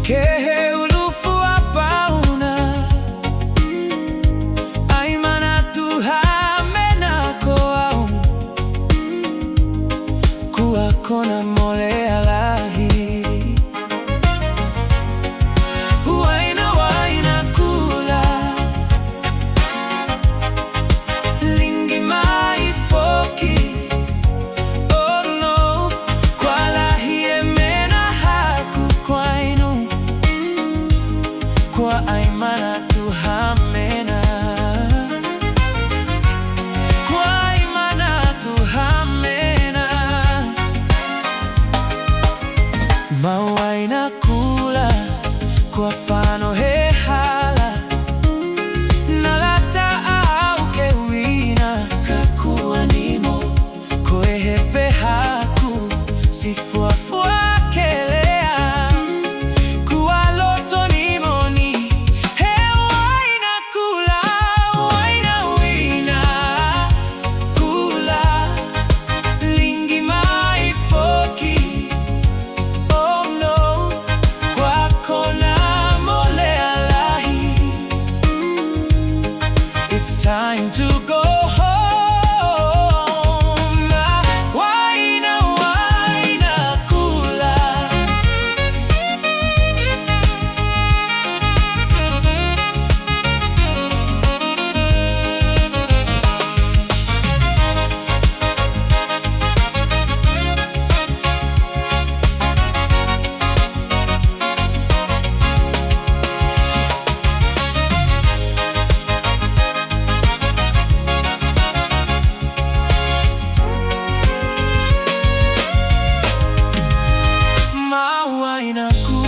kehe ulufu apauna aimana tuhamena koau kuakona mole alahi Uaina waina kula lingi mai foki oh no kwa lahi emena haku kwainu kwa aimana tuhamena kwa aimana tuhamena Uaina kula kwa fano he hala nalata au kewina kakua nimo koehepe haku sifuafua kelea kuwa loto nimoni he Uaina kula Uaina wina kula lingi mai foki oh no kwa kona mole alahi it's time to go home na Uaina Uaina kula Uaina kula